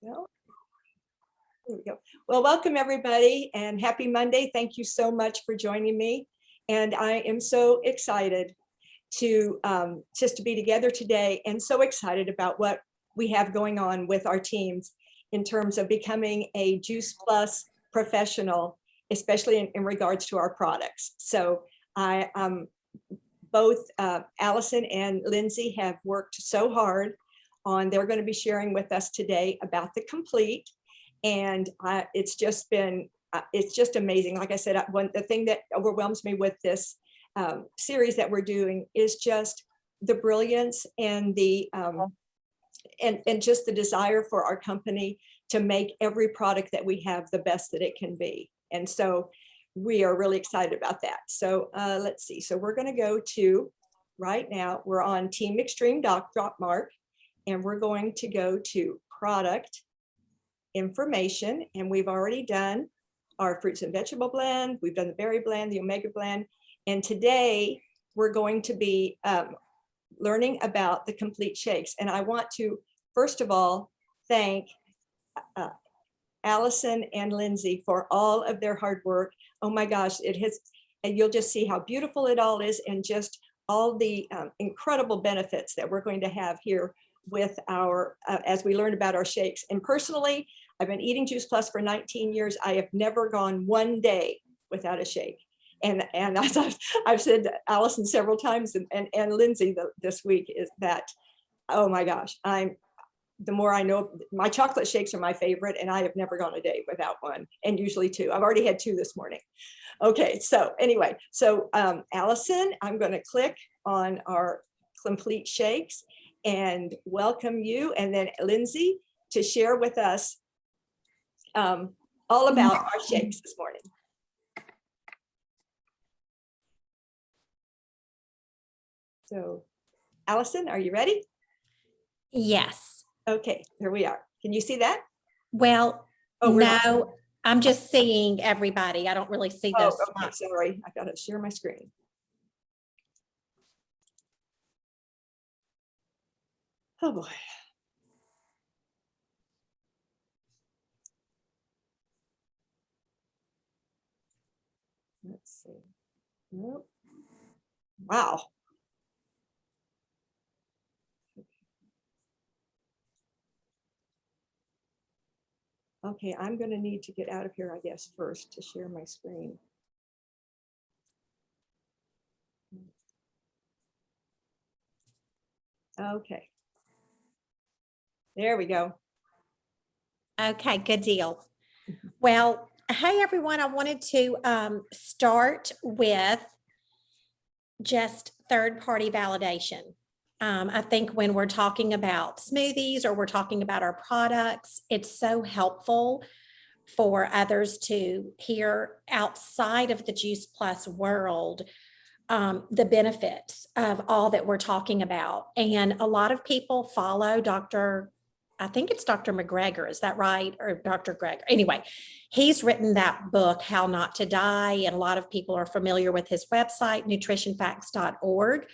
Well, there we go. Well, welcome everybody and happy Monday. Thank you so much for joining me. And I am so excited to just to be together today and so excited about what we have going on with our teams in terms of becoming a Juice Plus professional, especially in regards to our products. So I both Allison and Lindsay have worked so hard on, they're going to be sharing with us today about the Complete. And it's just been, it's just amazing. Like I said, the thing that overwhelms me with this series that we're doing is just the brilliance and the and just the desire for our company to make every product that we have the best that it can be. And so we are really excited about that. So let's see. So we're going to go to, right now, we're on Team Extreme Drop Mark, and we're going to go to product information. And we've already done our fruits and vegetable blend. We've done the berry blend, the omega blend. And today we're going to be learning about the Complete shakes. And I want to, first of all, thank Allison and Lindsay for all of their hard work. Oh my gosh, it has, and you'll just see how beautiful it all is and just all the incredible benefits that we're going to have here with our, as we learn about our shakes. And personally, I've been eating Juice Plus for 19 years. I have never gone one day without a shake. And as I've said to Allison several times and Lindsay this week is that, oh my gosh, the more I know, my chocolate shakes are my favorite, and I have never gone a day without one, and usually two. I've already had two this morning. Okay, so anyway, so Allison, I'm going to click on our Complete shakes and welcome you, and then Lindsay to share with us all about our shakes this morning. So, Allison, are you ready? Yes. Okay, here we are. Can you see that? Well, no, I'm just seeing everybody. I don't really see those. Oh, okay, sorry. I gotta share my screen. Oh boy. Let's see. Nope. Wow. Okay, I'm going to need to get out of here, I guess, first to share my screen. Okay. There we go. Okay, good deal. Well, hey everyone, I wanted to start with just third-party validation. I think when we're talking about smoothies or we're talking about our products, it's so helpful for others to hear outside of the Juice Plus world the benefits of all that we're talking about. And a lot of people follow I think it's Dr. McGregor, is that right? Or Dr. Greg. Anyway, he's written that book, How Not to Die. And a lot of people are familiar with his website, nutritionfacts.org.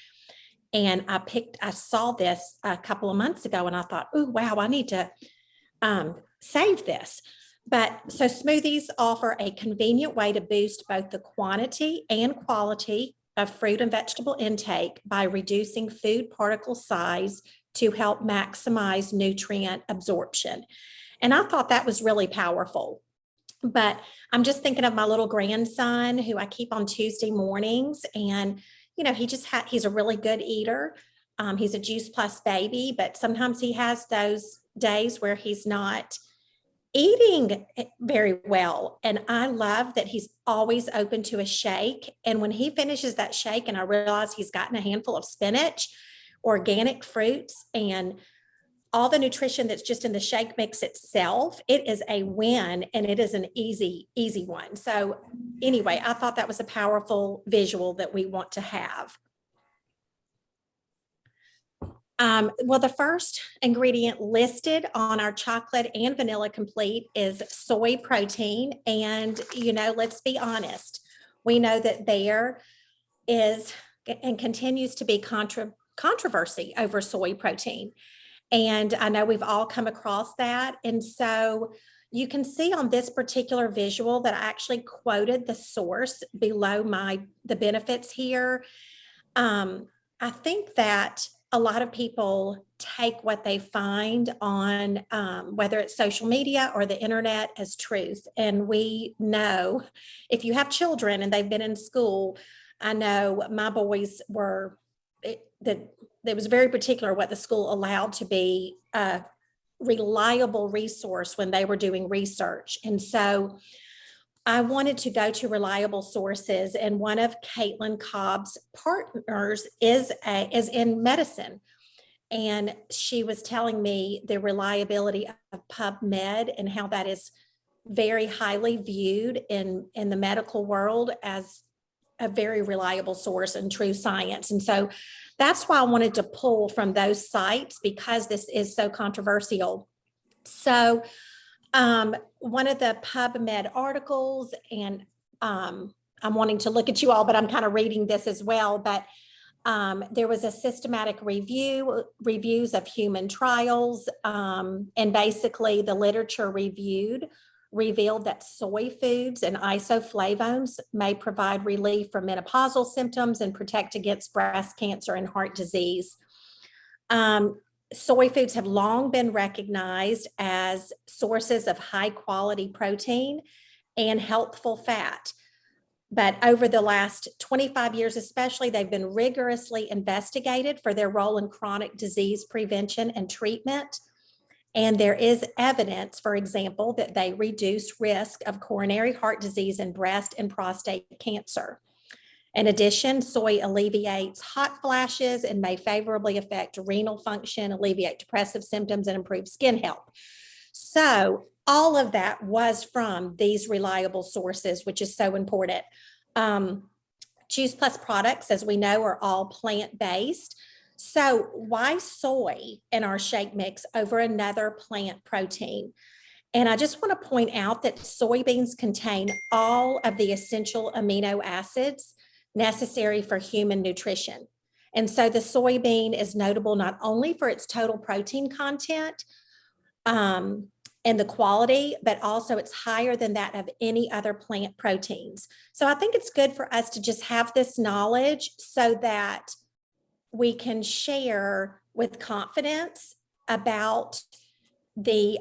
And I saw this a couple of months ago and I thought, oh, wow, I need to save this. But so smoothies offer a convenient way to boost both the quantity and quality of fruit and vegetable intake by reducing food particle size to help maximize nutrient absorption. And I thought that was really powerful. But I'm just thinking of my little grandson who I keep on Tuesday mornings, and you know, he's a really good eater. He's a Juice Plus baby, but sometimes he has those days where he's not eating very well. And I love that he's always open to a shake. And when he finishes that shake and I realize he's gotten a handful of spinach, organic fruits, and all the nutrition that's just in the shake mix itself, it is a win, and it is an easy one. So anyway, I thought that was a powerful visual that we want to have. Well, the first ingredient listed on our chocolate and vanilla Complete is soy protein. And, you know, let's be honest. We know that there is and continues to be controversy over soy protein. And I know we've all come across that. And so you can see on this particular visual that I actually quoted the source below the benefits here. I think that a lot of people take what they find on whether it's social media or the internet as truth. And we know if you have children and they've been in school, I know my boys were, it was very particular what the school allowed to be a reliable resource when they were doing research. And so I wanted to go to reliable sources, and one of Caitlin Cobb's partners is in medicine. And she was telling me the reliability of PubMed and how that is very highly viewed in the medical world as a very reliable source and true science. And so that's why I wanted to pull from those sites, because this is so controversial. So one of the PubMed articles, and I'm wanting to look at you all, but I'm kind of reading this as well, but there was a systematic reviews of human trials, and basically the literature revealed that soy foods and isoflavones may provide relief from menopausal symptoms and protect against breast cancer and heart disease. Soy foods have long been recognized as sources of high quality protein and healthful fat. But over the last 25 years, especially, they've been rigorously investigated for their role in chronic disease prevention and treatment. And there is evidence, for example, that they reduce risk of coronary heart disease and breast and prostate cancer. In addition, soy alleviates hot flashes and may favorably affect renal function, alleviate depressive symptoms, and improve skin health. So all of that was from these reliable sources, which is so important. Juice Plus products, as we know, are all plant-based. So why soy in our shake mix over another plant protein? And I just want to point out that soybeans contain all of the essential amino acids necessary for human nutrition. And so the soybean is notable not only for its total protein content and the quality, but also it's higher than that of any other plant proteins. So I think it's good for us to just have this knowledge so that we can share with confidence about the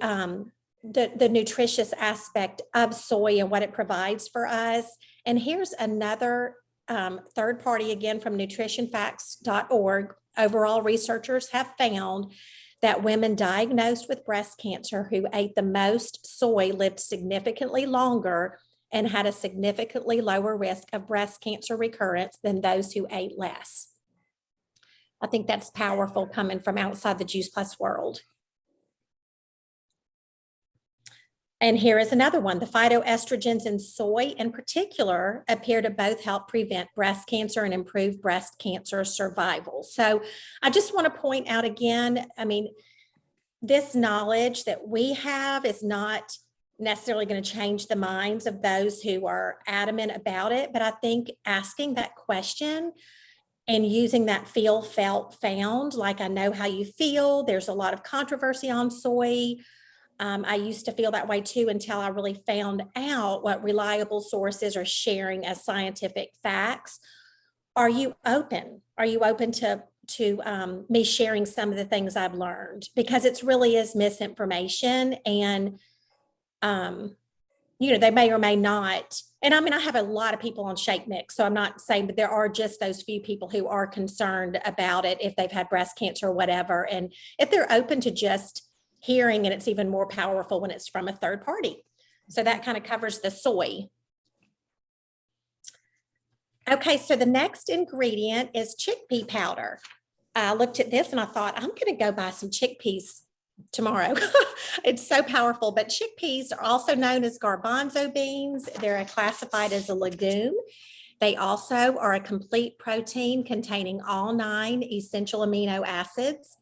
nutritious aspect of soy and what it provides for us. And here's another third party, again, from nutritionfacts.org. Overall, researchers have found that women diagnosed with breast cancer who ate the most soy lived significantly longer and had a significantly lower risk of breast cancer recurrence than those who ate less. I think that's powerful coming from outside the Juice Plus world. And here is another one. The phytoestrogens in soy in particular appear to both help prevent breast cancer and improve breast cancer survival. So I just want to point out again, I mean, this knowledge that we have is not necessarily going to change the minds of those who are adamant about it. But I think asking that question and using that feel, felt, found, like I know how you feel. There's a lot of controversy on soy. I used to feel that way too until I really found out what reliable sources are sharing as scientific facts. Are you open? Are you open to me sharing some of the things I've learned? Because it really is misinformation, and they may or may not. And I mean, I have a lot of people on Shake Mix, so I'm not saying, but there are just those few people who are concerned about it if they've had breast cancer or whatever. And if they're open to just hearing, and it's even more powerful when it's from a third party. So that kind of covers the soy. Okay, so the next ingredient is chickpea powder. I looked at this and I thought, I'm going to go buy some chickpeas tomorrow. It's so powerful. But chickpeas are also known as garbanzo beans. They're classified as a legume. They also are a complete protein containing all 9 essential amino acids.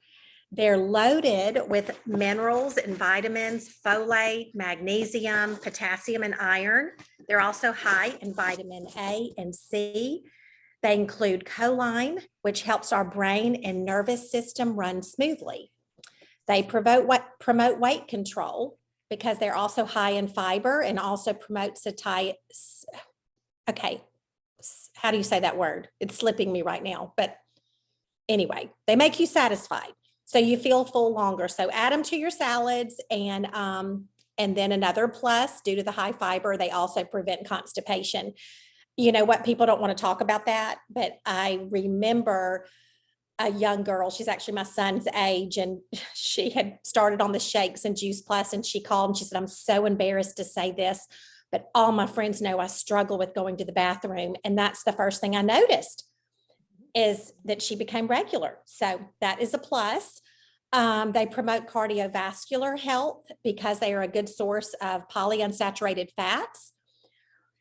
They're loaded with minerals and vitamins, folate, magnesium, potassium, and iron. They're also high in vitamin A and C. They include choline, which helps our brain and nervous system run smoothly. They promote weight control because they're also high in fiber and also promote satiety. Okay, how do you say that word? It's slipping me right now, but anyway, they make you satisfied, so you feel full longer. So add them to your salads, and then another plus, due to the high fiber, they also prevent constipation. You know what? People don't want to talk about that, but I remember a young girl, she's actually my son's age, and she had started on the shakes and Juice Plus, and she called and she said, I'm so embarrassed to say this, but all my friends know I struggle with going to the bathroom. And that's the first thing I noticed, is that she became regular. So that is a plus. They promote cardiovascular health because they are a good source of polyunsaturated fats,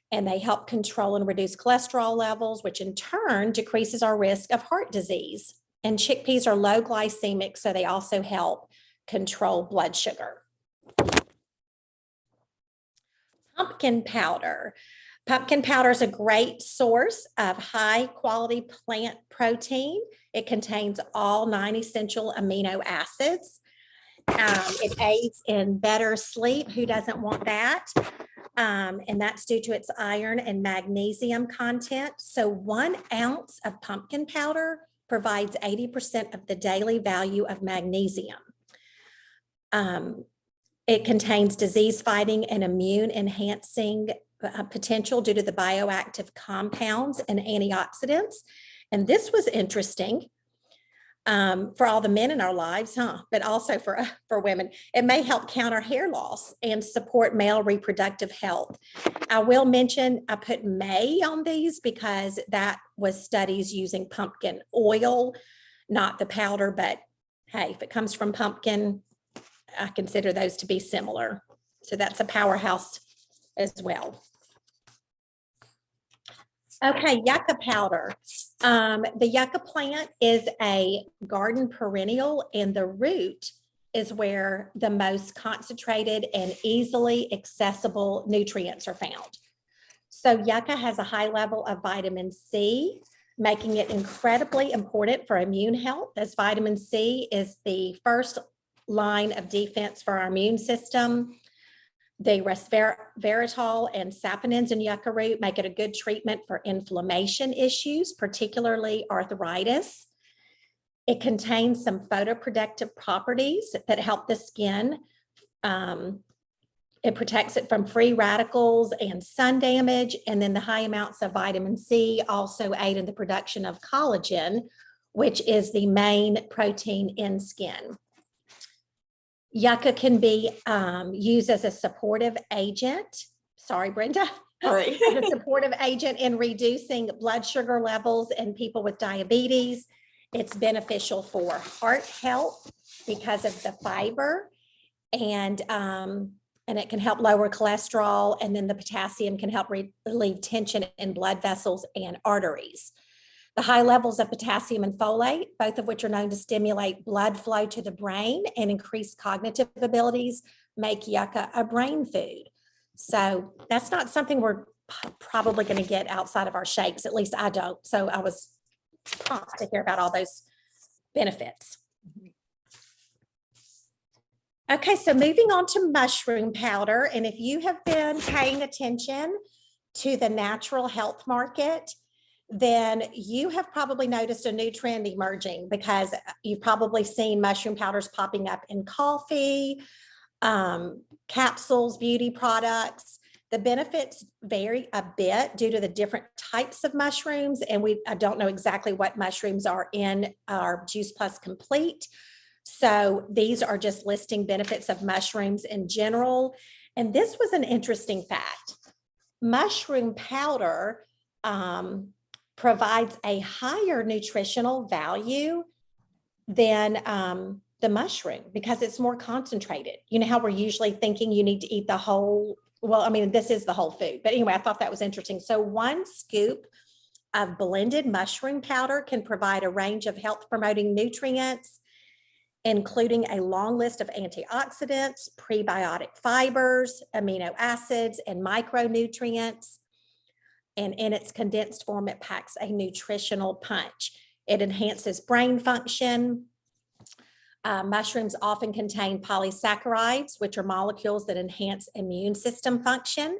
and they help control and reduce cholesterol levels, which in turn decreases our risk of heart disease. And chickpeas are low glycemic, so they also help control blood sugar. Pumpkin powder. Pumpkin powder is a great source of high quality plant protein. It contains all 9 essential amino acids. It aids in better sleep. Who doesn't want that? And that's due to its iron and magnesium content. So 1 ounce of pumpkin powder provides 80% of the daily value of magnesium. It contains disease-fighting and immune-enhancing potential due to the bioactive compounds and antioxidants. And this was interesting for all the men in our lives, but also for women. It may help counter hair loss and support male reproductive health. I will mention I put may on these because that was studies using pumpkin oil, not the powder, but hey, if it comes from pumpkin, I consider those to be similar. So that's a powerhouse as well. Okay, yucca powder. The yucca plant is a garden perennial, and the root is where the most concentrated and easily accessible nutrients are found. So yucca has a high level of vitamin C, making it incredibly important for immune health, as vitamin C is the first line of defense for our immune system. The resveratrol and saponins in yucca root make it a good treatment for inflammation issues, particularly arthritis. It contains some photoprotective properties that help the skin. It protects it from free radicals and sun damage. And then the high amounts of vitamin C also aid in the production of collagen, which is the main protein in skin. Yucca can be used as a supportive agent. Sorry, Brenda. Sorry. As a supportive agent in reducing blood sugar levels in people with diabetes. It's beneficial for heart health because of the fiber, and it can help lower cholesterol. And then the potassium can help relieve tension in blood vessels and arteries. The high levels of potassium and folate, both of which are known to stimulate blood flow to the brain and increase cognitive abilities, make yucca a brain food. So that's not something we're probably going to get outside of our shakes. At least I don't. So I was pumped to hear about all those benefits. Okay, so moving on to mushroom powder. And if you have been paying attention to the natural health market, then you have probably noticed a new trend emerging, because you've probably seen mushroom powders popping up in coffee, capsules, beauty products. The benefits vary a bit due to the different types of mushrooms, and I don't know exactly what mushrooms are in our Juice Plus Complete. So these are just listing benefits of mushrooms in general. And this was an interesting fact. Mushroom powder provides a higher nutritional value than the mushroom because it's more concentrated. You know how we're usually thinking you need to eat the whole, well, I mean, this is the whole food. But anyway, I thought that was interesting. So 1 scoop of blended mushroom powder can provide a range of health promoting nutrients, including a long list of antioxidants, prebiotic fibers, amino acids, and micronutrients. And in its condensed form, it packs a nutritional punch. It enhances brain function. Mushrooms often contain polysaccharides, which are molecules that enhance immune system function.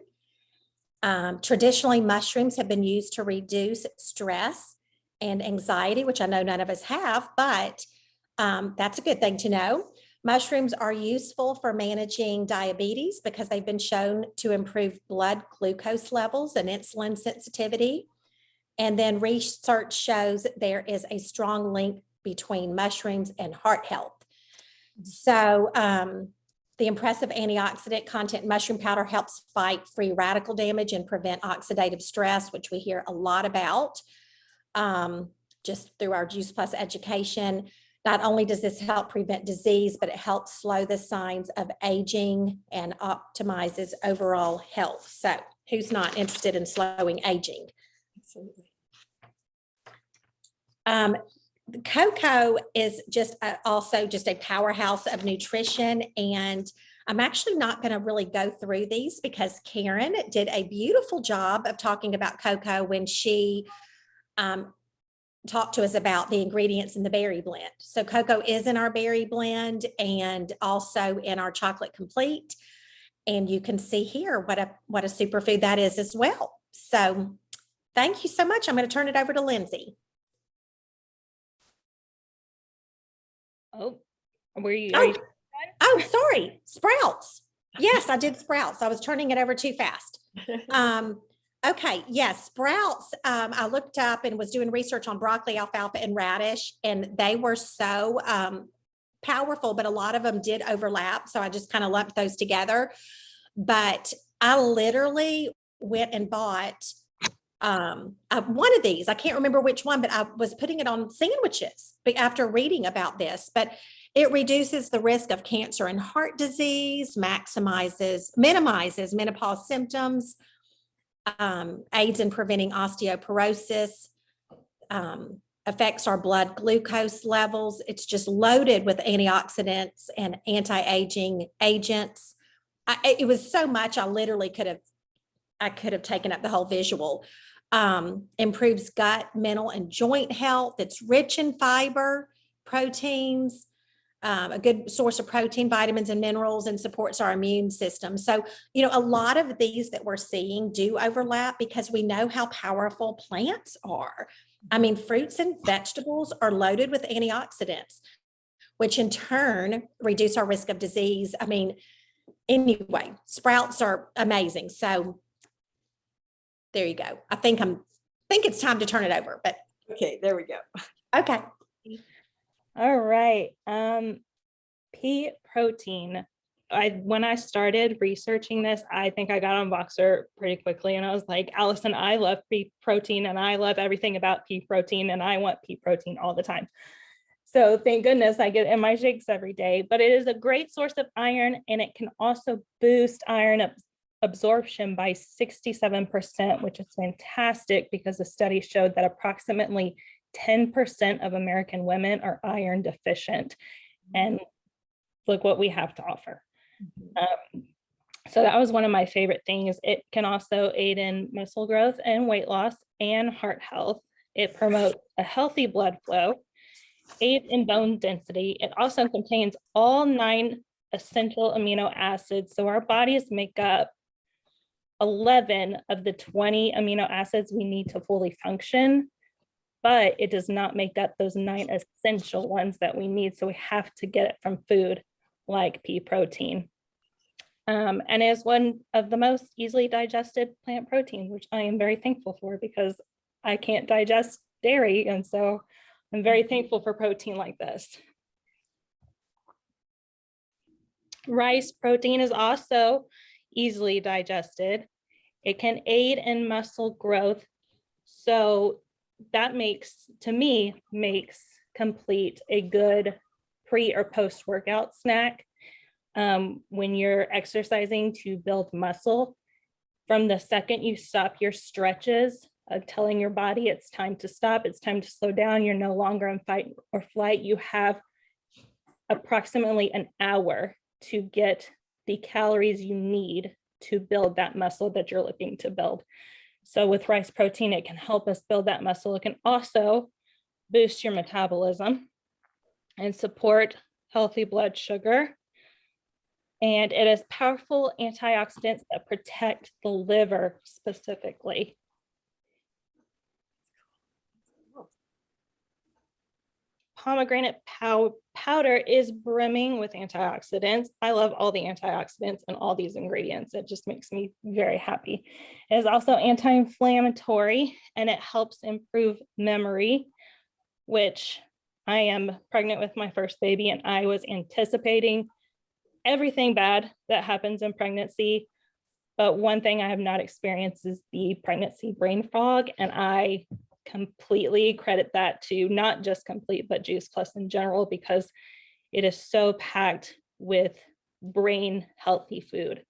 Traditionally, mushrooms have been used to reduce stress and anxiety, which I know none of us have, but that's a good thing to know. Mushrooms are useful for managing diabetes because they've been shown to improve blood glucose levels and insulin sensitivity. And then research shows there is a strong link between mushrooms and heart health. So the impressive antioxidant content in mushroom powder helps fight free radical damage and prevent oxidative stress, which we hear a lot about just through our Juice Plus education. Not only does this help prevent disease, but it helps slow the signs of aging and optimizes overall health. So who's not interested in slowing aging? Absolutely. Cocoa is just also just a powerhouse of nutrition, and I'm actually not going to really go through these because Karen did a beautiful job of talking about cocoa when she talked to us about the ingredients in the berry blend. So cocoa is in our berry blend and also in our chocolate complete, and you can see here what a superfood that is as well. So thank you so much. I'm going to turn it over to Lindsay. Oh, are you Oh, sorry, sprouts. Yes, I did sprouts. I was turning it over too fast. Okay, yes, sprouts. I looked up and was doing research on broccoli, alfalfa, and radish, and they were so powerful, but a lot of them did overlap. So I just kind of lumped those together. But I literally went and bought one of these. I can't remember which one, but I was putting it on sandwiches after reading about this. But it reduces the risk of cancer and heart disease, minimizes menopause symptoms, aids in preventing osteoporosis, affects our blood glucose levels. It's just loaded with antioxidants and anti-aging agents. It was so much, I literally could have taken up the whole visual. Improves gut, mental, and joint health. It's rich in fiber, proteins, a good source of protein, vitamins, and minerals, and supports our immune system. So, a lot of these that we're seeing do overlap because we know how powerful plants are. I mean, fruits and vegetables are loaded with antioxidants, which in turn reduce our risk of disease. I mean, anyway, sprouts are amazing. So there you go. I think it's time to turn it over, but Okay, there we go. okay. All right. Pea protein. When I started researching this, I think I got on Voxer pretty quickly, and I was like, Allison, I love pea protein and I love everything about pea protein and I want pea protein all the time. So thank goodness I get it in my shakes every day, but it is a great source of iron, and it can also boost iron absorption by 67%, which is fantastic because the study showed that approximately 10% of American women are iron deficient. And look what we have to offer. So that was one of my favorite things. It can also aid in muscle growth and weight loss and heart health. It promotes a healthy blood flow, aids in bone density. It also contains all 9 essential amino acids. So our bodies make up 11 of the 20 amino acids we need to fully function, but it does not make up those 9 essential ones that we need. So we have to get it from food like pea protein. And is one of the most easily digested plant proteins, which I am very thankful for because I can't digest dairy. And so I'm very thankful for protein like this. Rice protein is also easily digested. It can aid in muscle growth. So that makes complete a good pre or post workout snack. When you're exercising to build muscle, from the second you stop your stretches, telling your body it's time to stop, it's time to slow down, you're no longer in fight or flight, you have approximately an hour to get the calories you need to build that muscle that you're looking to build. So with rice protein, it can help us build that muscle. It can also boost your metabolism and support healthy blood sugar. And it has powerful antioxidants that protect the liver specifically. Pomegranate powder is brimming with antioxidants. I love all the antioxidants and all these ingredients. It just makes me very happy. It is also anti-inflammatory, and it helps improve memory, which I am pregnant with my first baby, and I was anticipating everything bad that happens in pregnancy. But one thing I have not experienced is the pregnancy brain fog, and I completely credit that to not just Complete, but Juice Plus in general, because it is so packed with brain healthy food.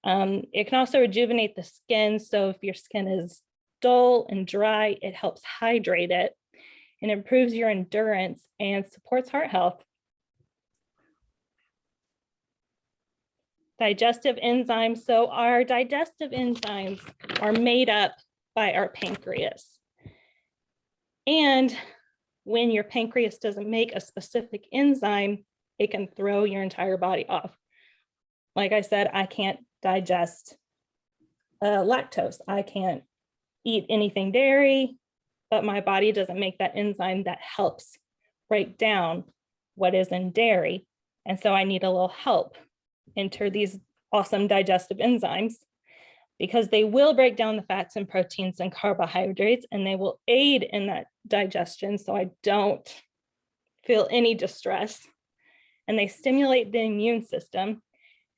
It can also rejuvenate the skin. So if your skin is dull and dry, it helps hydrate it and improves your endurance and supports heart health. Digestive enzymes. So our digestive enzymes are made up by our pancreas. And when your pancreas doesn't make a specific enzyme, it can throw your entire body off. Like I said, I can't digest lactose. I can't eat anything dairy, but my body doesn't make that enzyme that helps break down what is in dairy. And so I need a little help. Enter these awesome digestive enzymes, because they will break down the fats and proteins and carbohydrates, and they will aid in that digestion so I don't feel any distress. And they stimulate the immune system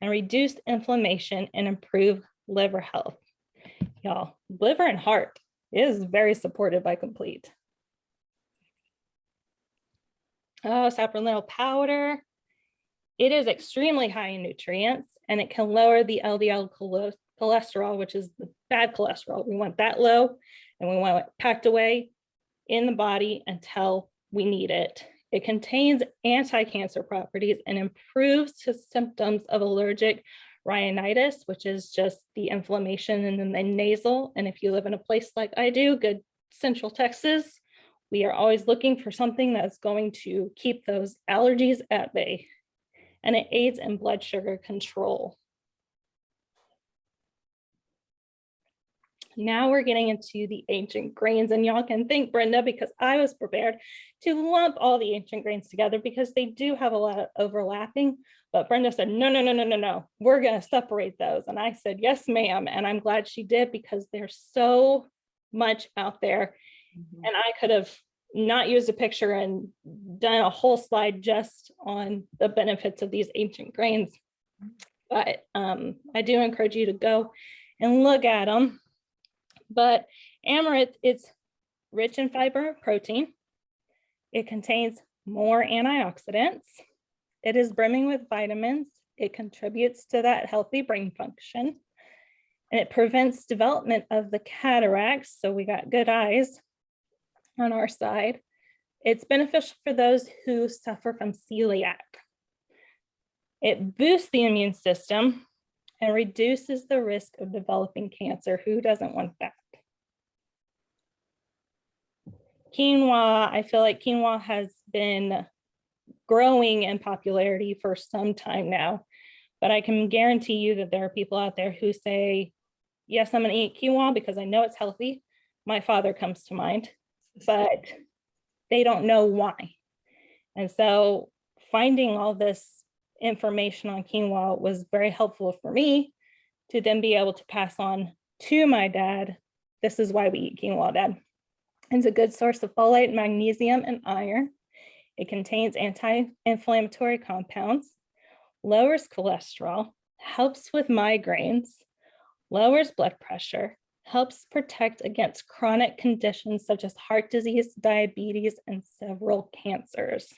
and reduce inflammation and improve liver health. Y'all, liver and heart is very supported by Complete. Oh, Sacral Powder. It is extremely high in nutrients, and it can lower the LDL cholesterol, which is the bad cholesterol. We want that low, and we want it packed away in the body until we need it. It contains anti-cancer properties and improves the symptoms of allergic rhinitis, which is just the inflammation in the nasal. And if you live in a place like I do, good Central Texas, we are always looking for something that's going to keep those allergies at bay. And it aids in blood sugar control. Now we're getting into the ancient grains, and y'all can thank Brenda, because I was prepared to lump all the ancient grains together because they do have a lot of overlapping, but Brenda said, no, we're gonna separate those. And I said, yes, ma'am. And I'm glad she did, because there's so much out there. And I could have not used a picture and done a whole slide just on the benefits of these ancient grains. But I do encourage you to go and look at them. But amaranth, it's rich in fiber and protein. It contains more antioxidants. It is brimming with vitamins. It contributes to that healthy brain function. And it prevents development of the cataracts. So we got good eyes on our side. It's beneficial for those who suffer from celiac. It boosts the immune system and reduces the risk of developing cancer. Who doesn't want that? Quinoa, I feel like quinoa has been growing in popularity for some time now, but I can guarantee you that there are people out there who say, yes, I'm gonna eat quinoa because I know it's healthy. My father comes to mind, but they don't know why. And so finding all this information on quinoa was very helpful for me to then be able to pass on to my dad. This is why we eat quinoa, Dad. It's a good source of folate, magnesium, and iron. It contains anti-inflammatory compounds, lowers cholesterol, helps with migraines, lowers blood pressure, helps protect against chronic conditions such as heart disease, diabetes, and several cancers.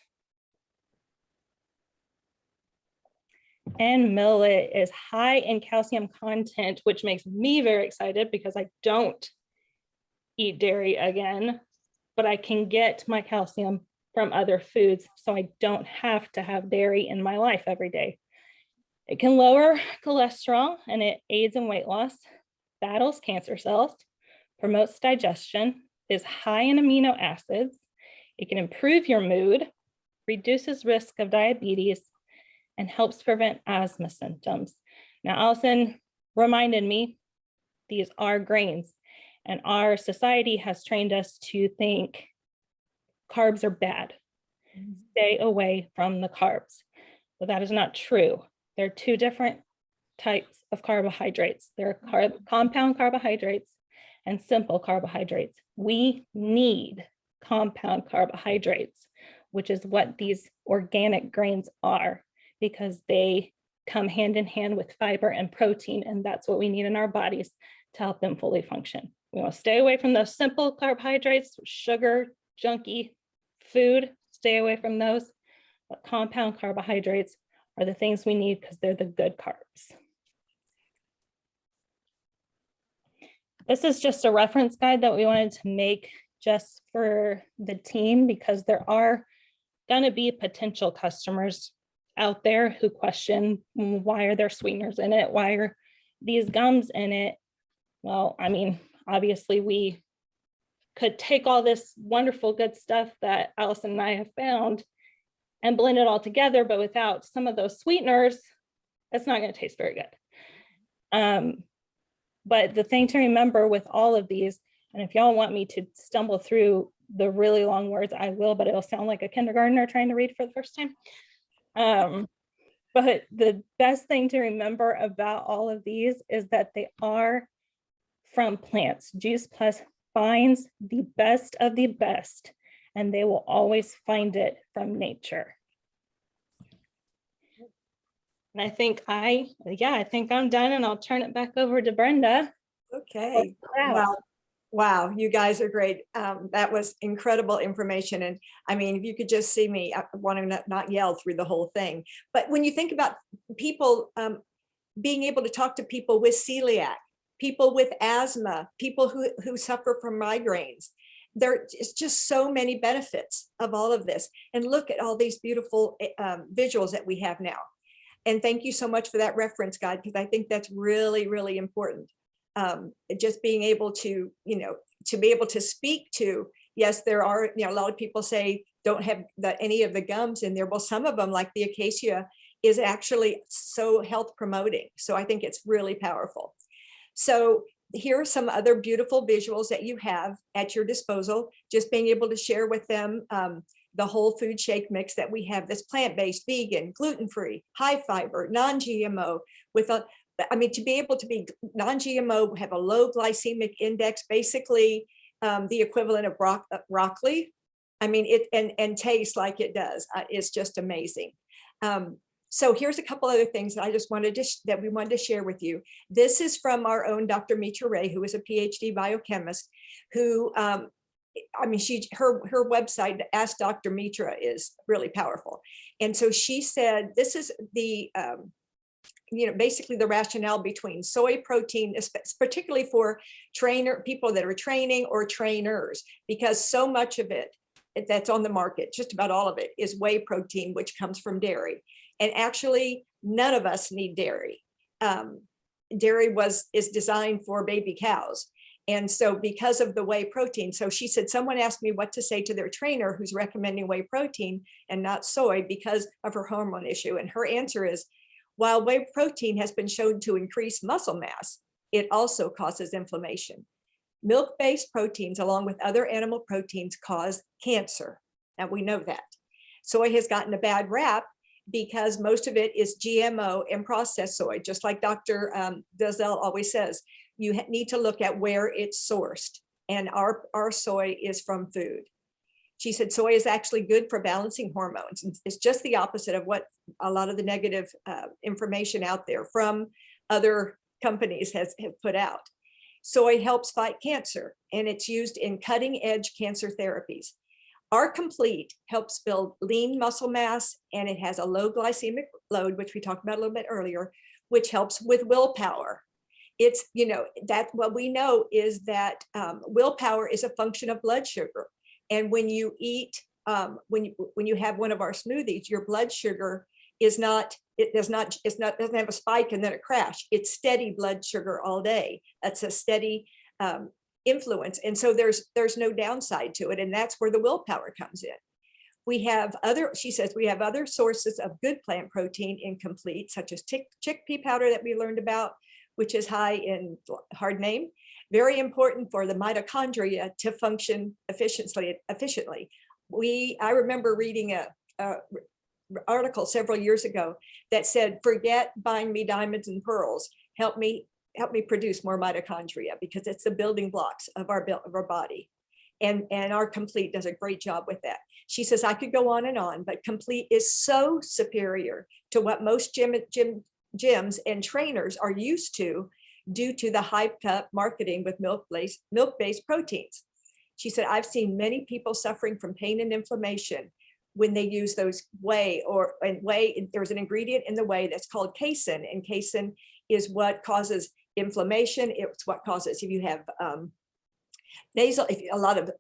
And millet is high in calcium content, which makes me very excited because I don't eat dairy again, but I can get my calcium from other foods, so I don't have to have dairy in my life every day. It can lower cholesterol, and it aids in weight loss, battles cancer cells, promotes digestion, is high in amino acids. It can improve your mood, reduces risk of diabetes, and helps prevent asthma symptoms. Now, Allison reminded me, these are grains, and our society has trained us to think carbs are bad. Stay away from the carbs. But that is not true. There are two different types of carbohydrates. There are compound carbohydrates and simple carbohydrates. We need compound carbohydrates, which is what these organic grains are, because they come hand in hand with fiber and protein, and that's what we need in our bodies to help them fully function. We want to stay away from those simple carbohydrates, sugar, junky food, stay away from those. But compound carbohydrates are the things we need because they're the good carbs. This is just a reference guide that we wanted to make just for the team, because there are going to be potential customers out there who question, why are there sweeteners in it? Why are these gums in it? Well, I mean, obviously we could take all this wonderful good stuff that Allison and I have found and blend it all together, but without some of those sweeteners, it's not going to taste very good. But the thing to remember with all of these, and if y'all want me to stumble through the really long words, I will, but it'll sound like a kindergartner trying to read for the first time. But the best thing to remember about all of these is that they are from plants. Juice Plus finds the best of the best, and they will always find it from nature. And I think I'm done, and I'll turn it back over to Brenda. Okay. Wow, you guys are great. That was incredible information. And I mean, if you could just see me, I want to not yell through the whole thing. But when you think about people being able to talk to people with celiac, people with asthma, people who suffer from migraines, there is just so many benefits of all of this. And look at all these beautiful visuals that we have now. And thank you so much for that reference guide, because I think that's really, really important. Just being able to, to be able to speak to, yes, there are, a lot of people say don't have any of the gums in there. Well, some of them, like the acacia, is actually so health promoting. So I think it's really powerful. So here are some other beautiful visuals that you have at your disposal, just being able to share with them the whole food shake mix that we have, this plant-based, vegan, gluten-free, high fiber, non-GMO, with a, I mean, to be able to be non-GMO, have a low glycemic index, basically the equivalent of broccoli. I mean, it and taste like it does. It's just amazing. So here's a couple other things that I just wanted to that we wanted to share with you. This is from our own Dr. Mitra Ray, who is a PhD biochemist, who I mean, her website, Ask Dr. Mitra, is really powerful. And so she said, this is the basically the rationale between soy protein, particularly for people that are training or trainers, because so much of it that's on the market, just about all of it, is whey protein, which comes from dairy. And actually, none of us need dairy. Dairy is designed for baby cows. And so because of the whey protein, so she said, someone asked me what to say to their trainer who's recommending whey protein and not soy because of her hormone issue. And her answer is, while whey protein has been shown to increase muscle mass, it also causes inflammation. Milk-based proteins, along with other animal proteins, cause cancer. Now we know that. Soy has gotten a bad rap because most of it is GMO and processed soy, just like Dr. Dazell always says. You need to look at where it's sourced, and our soy is from food. She said soy is actually good for balancing hormones. It's just the opposite of what a lot of the negative information out there from other companies have put out. Soy helps fight cancer, and it's used in cutting-edge cancer therapies. Our Complete helps build lean muscle mass, and it has a low glycemic load, which we talked about a little bit earlier, which helps with willpower. It's, that what we know is that willpower is a function of blood sugar. And when you eat, when you have one of our smoothies, your blood sugar doesn't have a spike and then a crash. It's steady blood sugar all day. That's a steady influence. And so there's no downside to it. And that's where the willpower comes in. We have other, she says, we have other sources of good plant protein in complete, such as chickpea powder that we learned about, which is high in, hard name, very important for the mitochondria to function efficiently. I remember reading a article several years ago that said, forget buying me diamonds and pearls, help me produce more mitochondria, because it's the building blocks of our body. And our complete does a great job with that. She says, I could go on, but complete is so superior to what most gyms and trainers are used to, due to the hyped up marketing with milk-based proteins. She said, I've seen many people suffering from pain and inflammation when they use those whey, there's an ingredient in the whey that's called casein, and casein is what causes inflammation. It's what causes, if you have a lot of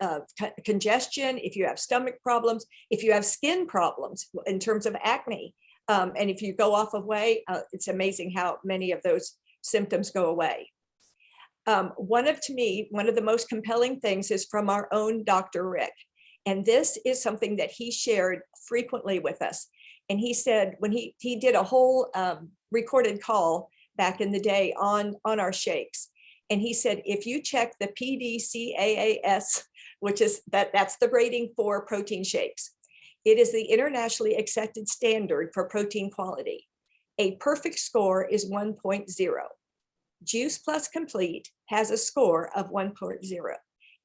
congestion, if you have stomach problems, if you have skin problems in terms of acne, and if you go off of whey, it's amazing how many of those symptoms go away. One of the most compelling things is from our own Dr. Rick. And this is something that he shared frequently with us. And he said, when he did a whole recorded call back in the day on our shakes, and he said, if you check the PDCAAS, which is that's the rating for protein shakes, it is the internationally accepted standard for protein quality. A perfect score is 1.0. Juice Plus Complete has a score of 1.0.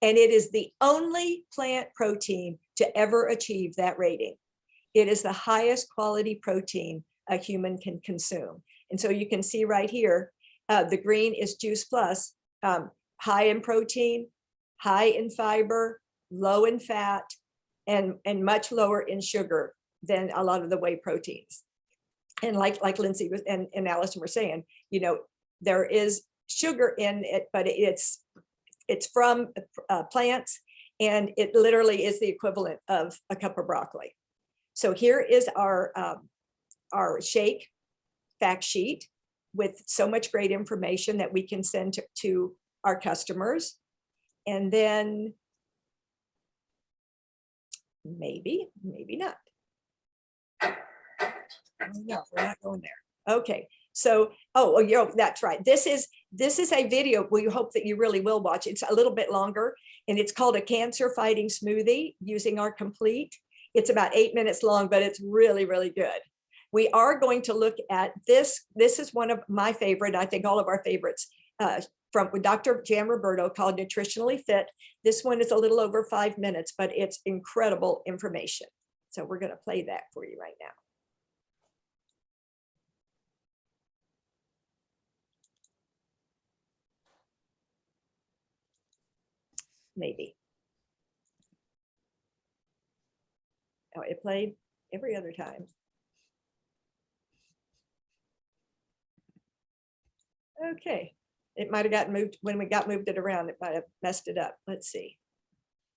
And it is the only plant protein to ever achieve that rating. It is the highest quality protein a human can consume. And so you can see right here, the green is Juice Plus, high in protein, high in fiber, low in fat, and much lower in sugar than a lot of the whey proteins. And like Lindsay and Allison were saying, there is sugar in it, but it's from plants, and it literally is the equivalent of a cup of broccoli. So here is our shake fact sheet with so much great information that we can send to our customers. And then maybe not. No, we're not going there. Okay. So, that's right. This is a video we hope that you really will watch. It's a little bit longer, and it's called a cancer fighting smoothie using our complete. It's about 8 minutes long, but it's really, really good. We are going to look at this. This is one of my favorite, I think all of our favorites, from Dr. Jan Roberto, called Nutritionally Fit. This one is a little over 5 minutes, but it's incredible information. So we're going to play that for you right now. Maybe. Oh, it played every other time. Okay, it might have gotten moved when we moved it around. It might have messed it up. Let's see.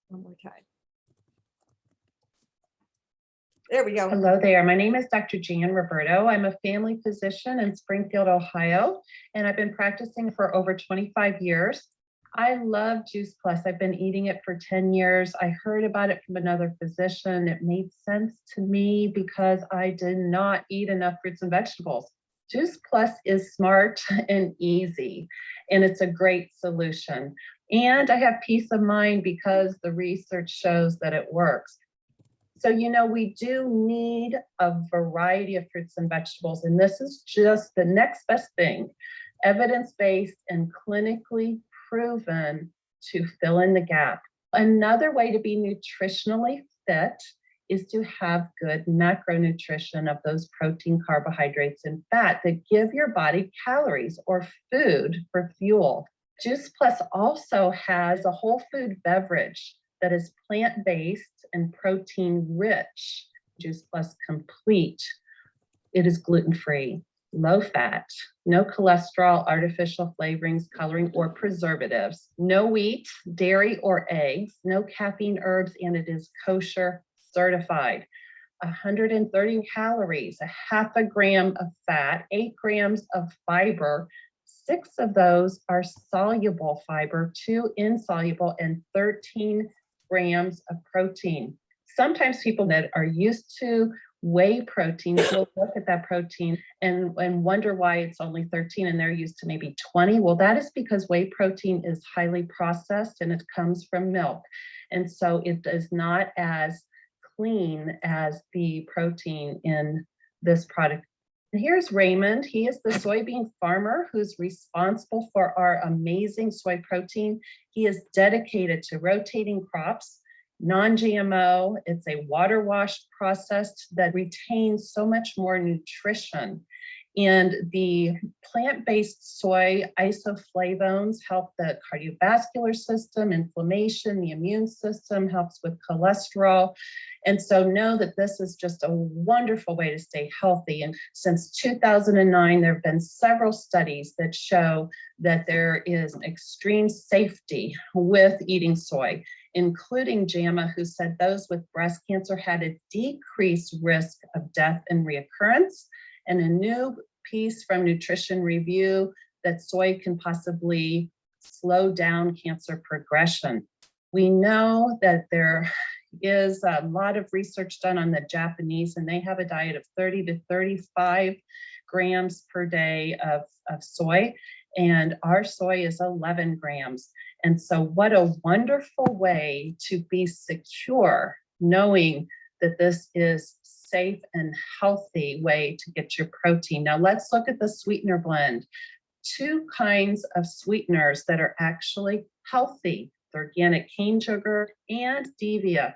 One more time. There we go. Hello there. My name is Dr. Jan Roberto. I'm a family physician in Springfield, Ohio, and I've been practicing for over 25 years. I love Juice Plus. I've been eating it for 10 years. I heard about it from another physician. It made sense to me because I did not eat enough fruits and vegetables. Juice Plus is smart and easy, and it's a great solution. And I have peace of mind because the research shows that it works. So, we do need a variety of fruits and vegetables, and this is just the next best thing, evidence-based and clinically proven to fill in the gap. Another way to be nutritionally fit is to have good macronutrition of those protein, carbohydrates, and fat that give your body calories or food for fuel. Juice Plus also has a whole food beverage that is plant-based and protein-rich. Juice Plus Complete. It is gluten-free, low fat, no cholesterol, artificial flavorings, coloring, or preservatives, no wheat, dairy, or eggs, no caffeine, herbs, and it is kosher certified. 130 calories, a half a gram of fat, 8 grams of fiber. 6 of those are soluble fiber, 2 insoluble, and 13 grams of protein. Sometimes people that are used to whey protein will look at that protein and wonder why it's only 13 and they're used to maybe 20. Well, that is because whey protein is highly processed and it comes from milk. And so it is not as clean as the protein in this product. And here's Raymond. He is the soybean farmer who's responsible for our amazing soy protein. He is dedicated to rotating crops, non-GMO. It's a water wash process that retains so much more nutrition. And the plant-based soy isoflavones help the cardiovascular system, inflammation, the immune system, helps with cholesterol. And so know that this is just a wonderful way to stay healthy. And since 2009, there have been several studies that show that there is extreme safety with eating soy, including JAMA, who said those with breast cancer had a decreased risk of death and reoccurrence. And a new piece from Nutrition Review that soy can possibly slow down cancer progression. We know that there is a lot of research done on the Japanese, and they have a diet of 30 to 35 grams per day of soy, and our soy is 11 grams. And so what a wonderful way to be secure, knowing that this is safe and healthy way to get your protein. Now let's look at the sweetener blend. Two kinds of sweeteners that are actually healthy: the organic cane sugar and stevia.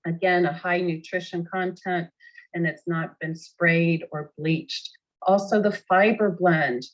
Again, a high nutrition content, and it's not been sprayed or bleached. Also the fiber blend.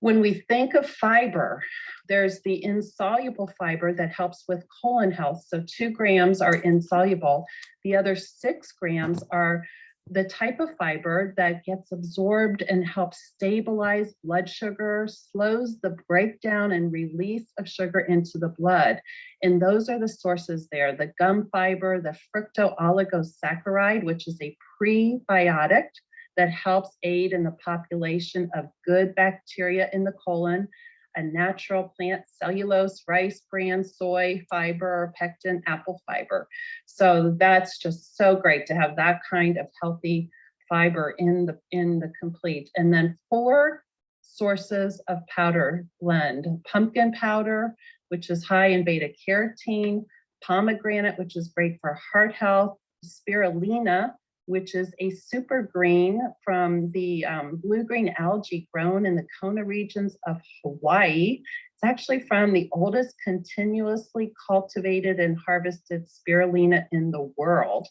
When we think of fiber, there's the insoluble fiber that helps with colon health. So 2 grams are insoluble. The other 6 grams are the type of fiber that gets absorbed and helps stabilize blood sugar, slows the breakdown and release of sugar into the blood. And those are the sources there: the gum fiber, the fructooligosaccharides, which is a prebiotic that helps aid in the population of good bacteria in the colon, a natural plant cellulose, rice bran, soy fiber, pectin, apple fiber. So that's just so great to have that kind of healthy fiber in the complete. And then 4 sources of powder blend: pumpkin powder, which is high in beta carotene; pomegranate, which is great for heart health; spirulina, which is a super green from the blue-green algae grown in the Kona regions of Hawaii. It's actually from the oldest continuously cultivated and harvested spirulina in the world.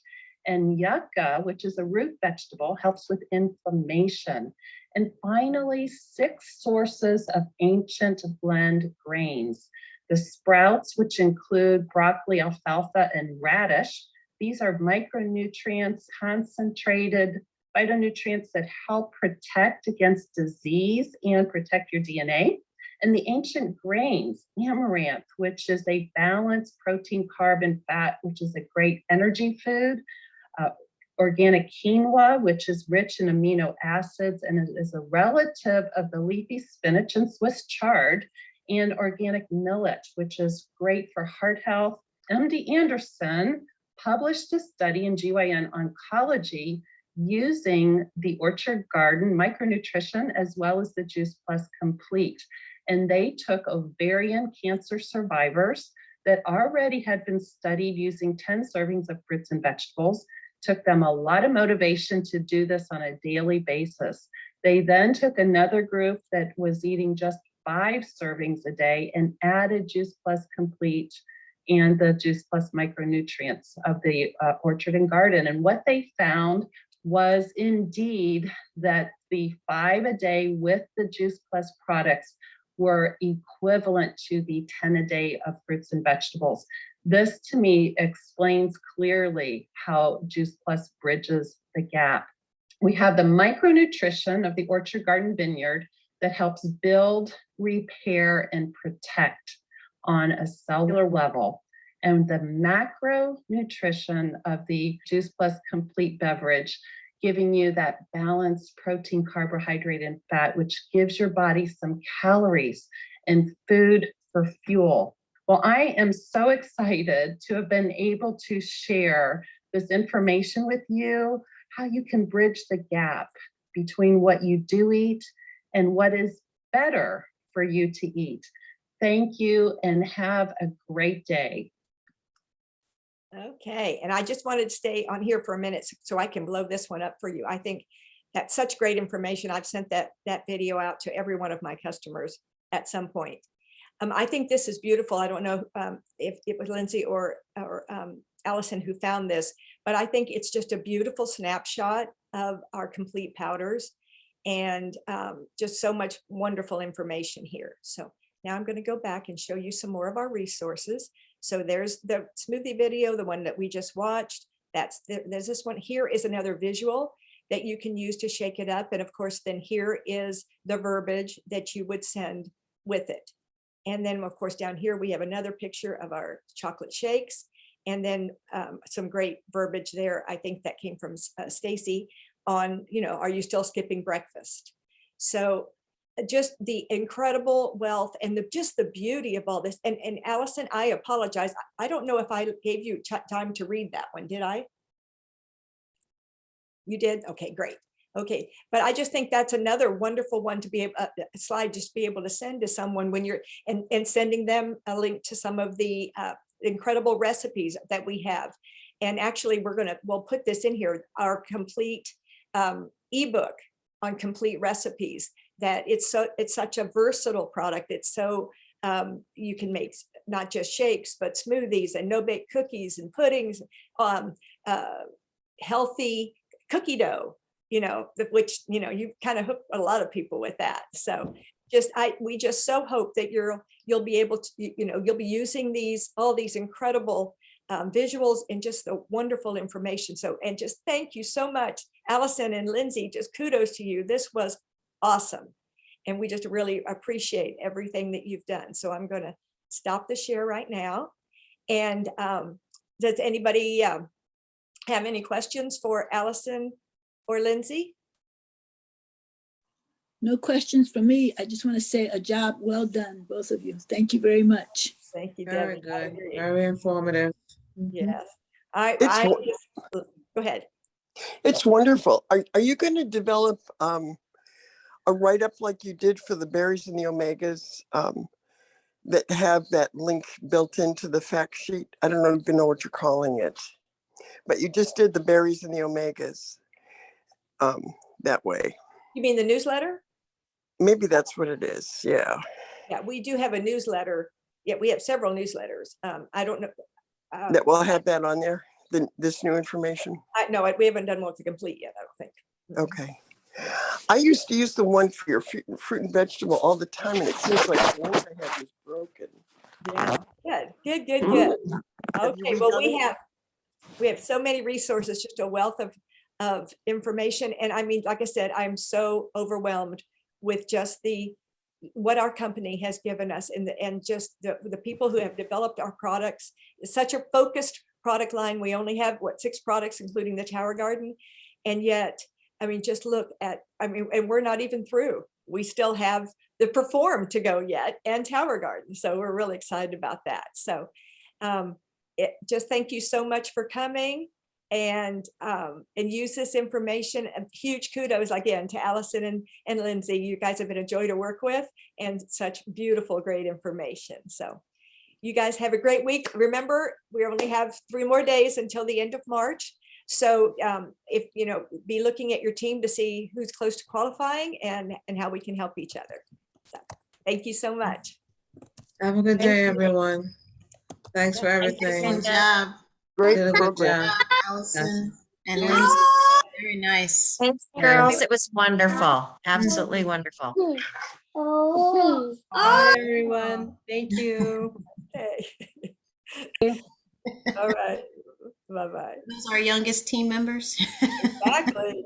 And yucca, which is a root vegetable, helps with inflammation. And finally, 6 sources of ancient blend grains: the sprouts, which include broccoli, alfalfa, and radish. These are micronutrients, concentrated phytonutrients that help protect against disease and protect your DNA. And the ancient grains: amaranth, which is a balanced protein, carb, and fat, which is a great energy food; organic quinoa, which is rich in amino acids and is a relative of the leafy spinach and Swiss chard; and organic millet, which is great for heart health. MD Anderson published a study in GYN Oncology using the Orchard Garden micronutrition as well as the Juice Plus Complete. And they took ovarian cancer survivors that already had been studied using 10 servings of fruits and vegetables. Took them a lot of motivation to do this on a daily basis. They then took another group that was eating just 5 servings a day and added Juice Plus Complete and the Juice Plus micronutrients of the Orchard and Garden. And what they found was indeed that the 5 a day with the Juice Plus products were equivalent to the 10 a day of fruits and vegetables. This to me explains clearly how Juice Plus bridges the gap. We have the micronutrition of the Orchard Garden Vineyard that helps build, repair, and protect on a cellular level. And the macronutrition of the Juice Plus Complete beverage, giving you that balanced protein, carbohydrate, and fat, which gives your body some calories and food for fuel. Well, I am so excited to have been able to share this information with you, how you can bridge the gap between what you do eat and what is better for you to eat. Thank you and have a great day. Okay, and I just wanted to stay on here for a minute so I can blow this one up for you. I think that's such great information. I've sent that video out to every one of my customers at some point. I think this is beautiful. I don't know if it was Lindsay or Allison who found this, but I think it's just a beautiful snapshot of our complete powders and just so much wonderful information here. So now I'm going to go back and show you some more of our resources. So there's the smoothie video, the one that we just watched. There's this one. Here is another visual that you can use to shake it up. And of course, then here is the verbiage that you would send with it. And then of course, down here, we have another picture of our chocolate shakes and then some great verbiage there. I think that came from Stacy on, are you still skipping breakfast? So just the incredible wealth and just the beauty of all this. And Allison, I apologize. I don't know if I gave you time to read that one. Did I? You did? Okay, great. Okay, but I just think that's another wonderful one to be able, a slide just be able to send to someone when you're, and sending them a link to some of the incredible recipes that we have. And actually we'll put this in here, our complete ebook on complete recipes, that it's such a versatile product. It's so you can make not just shakes, but smoothies and no-bake cookies and puddings, healthy cookie dough, which, you kind of hook a lot of people with that. So we just so hope that you'll be able to, you'll be using all these incredible visuals and just the wonderful information. So, and just thank you so much, Allison and Lindsay, just kudos to you. This was awesome. And we just really appreciate everything that you've done. So I'm going to stop the share right now. And does anybody have any questions for Allison or Lindsay? No questions from me. I just want to say a job well done, both of you. Thank you very much. Thank you, Very Debbie. I good, agree. very informative. Yes. Go ahead. It's wonderful. Are you going to develop a write-up like you did for the berries and the omegas that have that link built into the fact sheet? I don't even know what you're calling it, but you just did the berries and the omegas that way. You mean the newsletter? Maybe that's what it is. Yeah. Yeah, we do have a newsletter. Yeah, we have several newsletters. I don't know. That will have that on there, this new information. No, we haven't done one to complete yet, I don't think. Okay. I used to use the one for your fruit and vegetable all the time, and it seems like the link I had was broken. Yeah, good. Okay, well, redone it? we have so many resources, just a wealth of information. And I mean, like I said, I'm so overwhelmed with just what our company has given us and just the people who have developed our products. It's such a focused product line. We only have 6 products, including the Tower Garden. And yet, I mean, just look at, and we're not even through. We still have the Perform to go yet and Tower Garden. So we're really excited about that. So just thank you so much for coming and use this information. And huge kudos again to Allison and Lindsay. You guys have been a joy to work with and such beautiful, great information. So you guys have a great week. Remember, we only have 3 more days until the end of March. So if be looking at your team to see who's close to qualifying and how we can help each other. So, thank you so much. Have a good day, everyone. Thanks for everything. Good job, Great Did a good program. job. Allison and Lindsay. Very nice. Thanks, girls. It was wonderful. Absolutely wonderful. Bye, everyone. Thank you. Okay. All right. Bye-bye. Those are our youngest team members. Exactly.